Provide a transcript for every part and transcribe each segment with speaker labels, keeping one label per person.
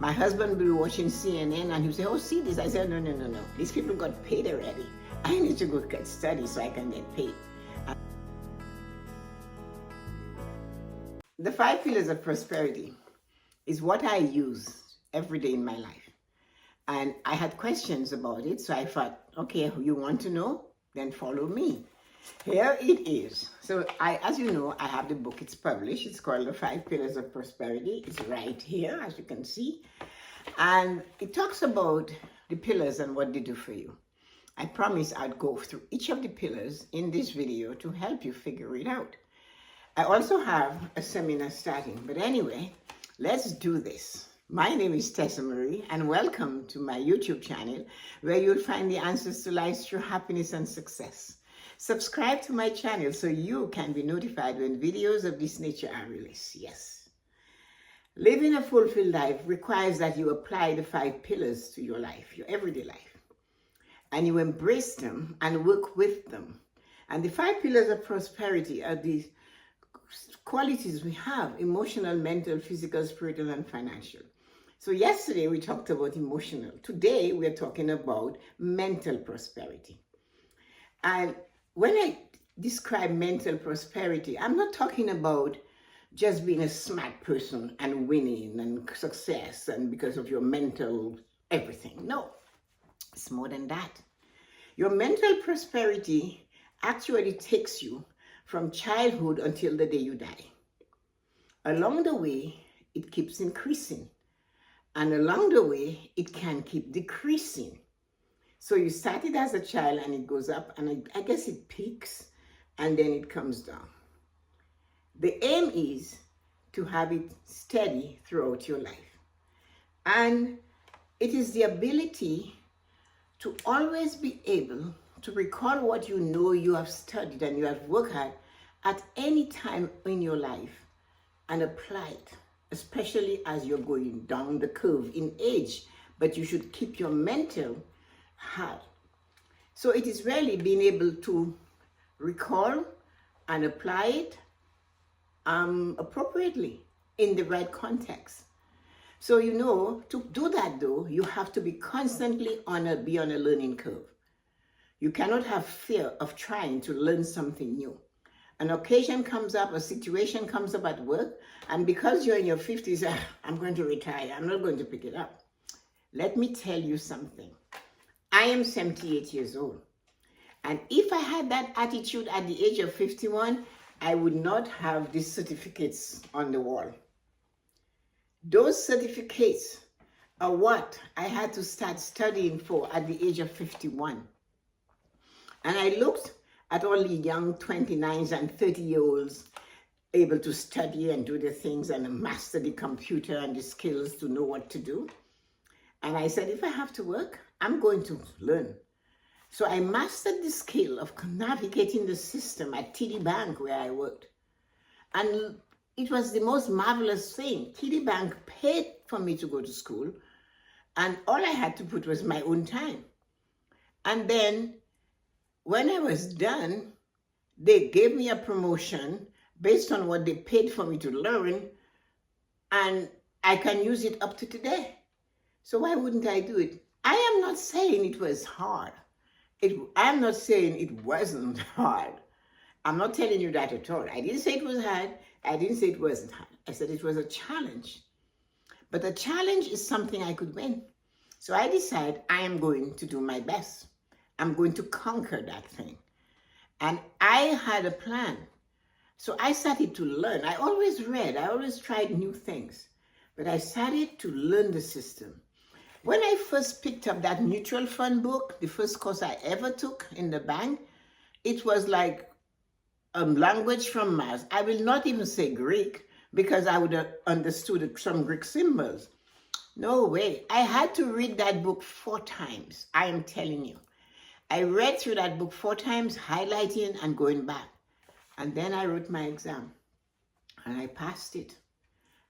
Speaker 1: My husband will be watching CNN and he'll say, oh, see this. I said, no, no, no, no. These people got paid already. I need to go get study so I can get paid. The 5 pillars of prosperity is what I use every day in my life. And I had questions about it, so I thought, okay, you want to know? Then follow me. Here it is. So as you know, I have the book, it's published. It's called The 5 Pillars of Prosperity. It's right here, as you can see. And it talks about the pillars and what they do for you. I promise I'd go through each of the pillars in this video to help you figure it out. I also have a seminar starting, but anyway, let's do this. My name is Tessa-Marie, and welcome to my YouTube channel, where you'll find the answers to life's true happiness and success. Subscribe to my channel so you can be notified when videos of this nature are released. Yes. Living a fulfilled life requires that you apply the 5 pillars to your life, your everyday life, and you embrace them and work with them. And the 5 pillars of prosperity are these qualities we have: emotional, mental, physical, spiritual, and financial. So yesterday we talked about emotional. Today we're talking about mental prosperity. And when I describe mental prosperity, I'm not talking about just being a smart person and winning and success and because of your mental everything. No, it's more than that. Your mental prosperity actually takes you from childhood until the day you die. Along the way, it keeps increasing. And along the way, it can keep decreasing. So you started as a child and it goes up, and I guess it peaks and then it comes down. The aim is to have it steady throughout your life. And it is the ability to always be able to recall what you know you have studied and you have worked at any time in your life and apply it, especially as you're going down the curve in age. But you should keep your mental high. So it is really being able to recall and apply it appropriately in the right context. So you know, to do that though, you have to be constantly be on a learning curve. You cannot have fear of trying to learn something new. An occasion comes up, a situation comes up at work, and because you're in your 50s, I'm going to retire, I'm not going to pick it up. Let me tell you something. I am 78 years old. And if I had that attitude at the age of 51, I would not have these certificates on the wall. Those certificates are what I had to start studying for at the age of 51. And I looked at all the young 29s and 30-year-olds able to study and do the things and master the computer and the skills to know what to do. And I said, if I have to work, I'm going to learn. So I mastered the skill of navigating the system at TD Bank where I worked. And it was the most marvelous thing. TD Bank paid for me to go to school, and all I had to put was my own time. And then when I was done, they gave me a promotion based on what they paid for me to learn, and I can use it up to today. So why wouldn't I do it? I am not saying it was hard. I'm not saying it wasn't hard. I'm not telling you that at all. I didn't say it was hard. I didn't say it wasn't hard. I said it was a challenge. But a challenge is something I could win. So I decided I am going to do my best. I'm going to conquer that thing. And I had a plan. So I started to learn. I always read. I always tried new things. But I started to learn the system. When I first picked up that mutual fund book, the first course I ever took in the bank, it was like a language from Mars. I will not even say Greek because I would have understood some Greek symbols. No way. I had to read that book 4 times. I am telling you. I read through that book 4 times, highlighting and going back. And then I wrote my exam and I passed it.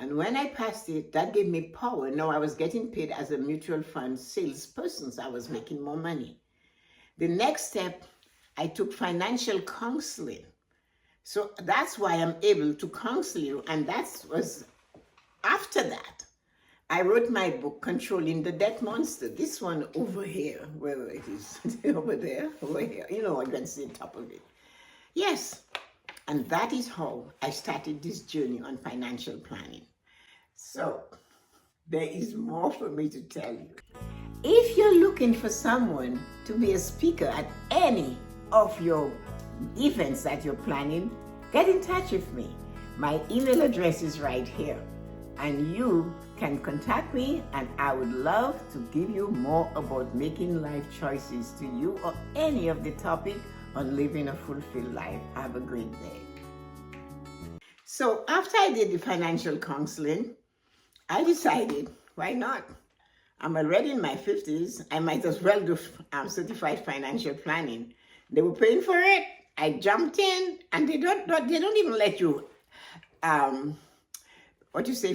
Speaker 1: And when I passed it, that gave me power. Now I was getting paid as a mutual fund salesperson, so I was making more money. The next step, I took financial counseling. So that's why I'm able to counsel you. And that was after that. I wrote my book, Controlling the Debt Monster. This one over here, where it is, over there, over here. You know, I can see the top of it. Yes, and that is how I started this journey on financial planning. So, there is more for me to tell you. If you're looking for someone to be a speaker at any of your events that you're planning, get in touch with me. My email address is right here, and you can contact me, and I would love to give you more about making life choices to you or any of the topic on living a fulfilled life. Have a great day. So after I did the financial counseling, I decided, why not? I'm already in my 50s. I might as well do certified financial planning. They were paying for it. I jumped in, and they don't even let you,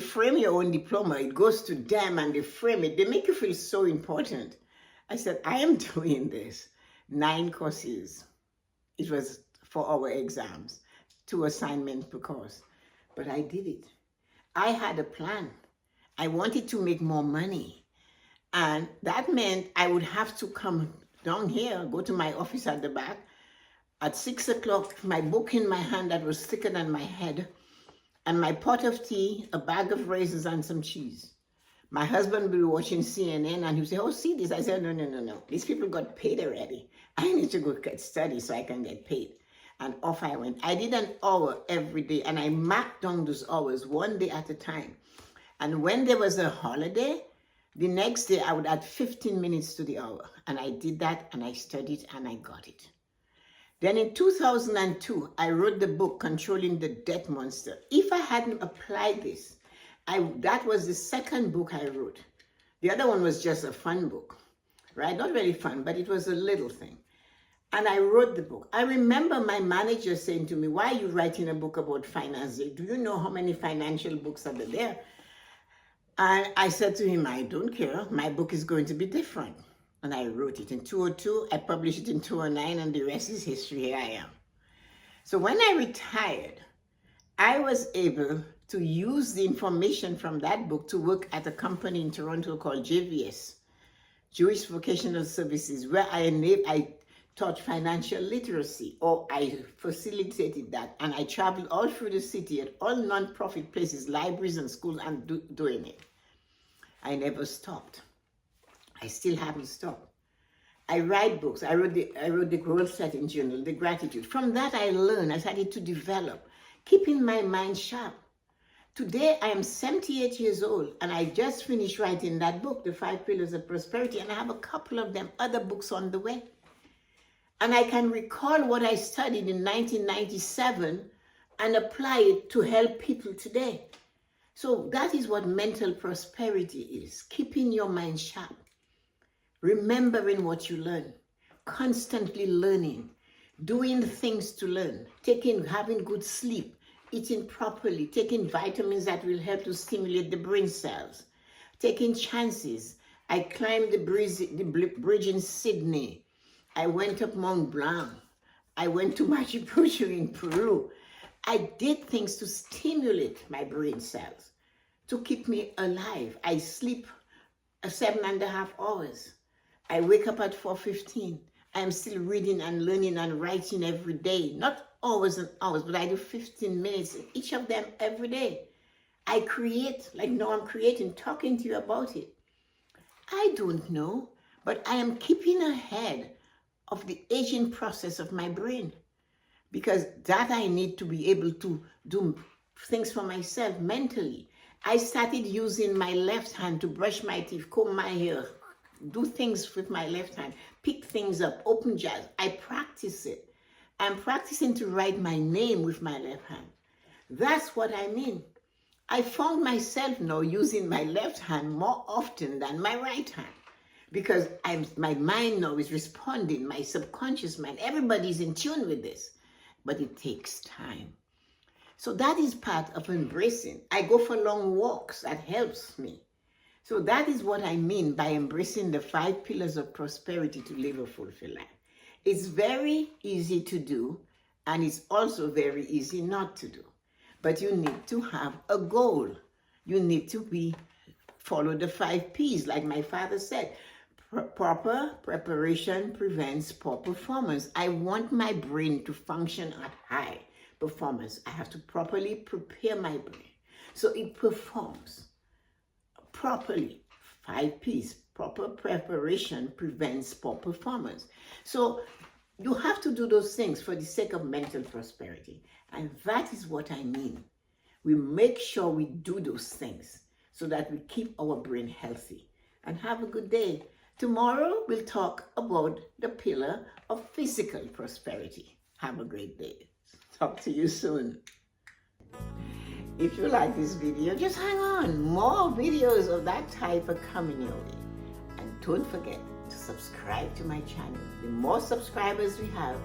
Speaker 1: frame your own diploma. It goes to them, and they frame it. They make you feel so important. I said, I am doing this. 9 courses. It was 4-hour exams, 2 assignments per course. But I did it. I had a plan. I wanted to make more money. And that meant I would have to come down here, go to my office at the back. At 6 o'clock, my book in my hand that was thicker than my head, and my pot of tea, a bag of raisins, and some cheese. My husband would be watching CNN, and he would say, oh, see this? I said, no. These people got paid already. I need to go get study so I can get paid. And off I went. I did an hour every day, and I marked down those hours one day at a time. And when there was a holiday, the next day I would add 15 minutes to the hour. And I did that, and I studied, and I got it. Then in 2002, I wrote the book, Controlling the Debt Monster. If I hadn't applied this, that was the second book I wrote. The other one was just a fun book, right? Not very fun, but it was a little thing. And I wrote the book. I remember my manager saying to me, why are you writing a book about finance? Do you know how many financial books are there? And I said to him, I don't care. My book is going to be different. And I wrote it in 2002. I published it in 2009, and the rest is history. Here I am. So when I retired, I was able to use the information from that book to work at a company in Toronto called JVS, Jewish Vocational Services, where I taught financial literacy, or I facilitated that. And I traveled all through the city at all non-profit places, libraries and schools, and doing it. I never stopped. I still haven't stopped. I write books. I wrote the goal setting journal, the gratitude. From that I learned, I started to develop, keeping my mind sharp. Today I am 78 years old, and I just finished writing that book, The 5 Pillars of Prosperity, and I have a couple of them, other books on the way. And I can recall what I studied in 1997 and apply it to help people today. So that is what mental prosperity is, keeping your mind sharp, remembering what you learn, constantly learning, doing things to learn, having good sleep, eating properly, taking vitamins that will help to stimulate the brain cells, taking chances. I climbed the bridge in Sydney. I went up Mont Blanc. I went to Machu Picchu in Peru. I did things to stimulate my brain cells, to keep me alive. I sleep 7.5 hours. I wake up at 4:15. I am still reading and learning and writing every day. Not hours and hours, but I do 15 minutes, each of them every day. I create, like now I'm creating, talking to you about it. I don't know, but I am keeping ahead of the aging process of my brain, because that I need to be able to do things for myself mentally. I started using my left hand to brush my teeth, comb my hair, do things with my left hand, pick things up, open jars. I practice it. I'm practicing to write my name with my left hand. That's what I mean. I found myself now using my left hand more often than my right hand, because my mind now is responding, my subconscious mind. Everybody's in tune with this, but it takes time. So that is part of embracing. I go for long walks. That helps me. So that is what I mean by embracing the 5 pillars of prosperity to live a fulfilled life. It's very easy to do, and it's also very easy not to do. But you need to have a goal. You need to be follow the 5 P's, like my father said. Proper preparation prevents poor performance. I want my brain to function at high performance. I have to properly prepare my brain so it performs properly. 5 P's. Proper preparation prevents poor performance. So you have to do those things for the sake of mental prosperity. And that is what I mean. We make sure we do those things so that we keep our brain healthy. And have a good day. Tomorrow we'll talk about the pillar of physical prosperity. Have a great day. Talk to you soon. If you like this video, just hang on. More videos of that type are coming your way. And don't forget to subscribe to my channel. The more subscribers we have,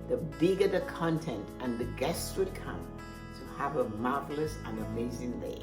Speaker 1: the bigger the content and the guests would come. So have a marvelous and amazing day.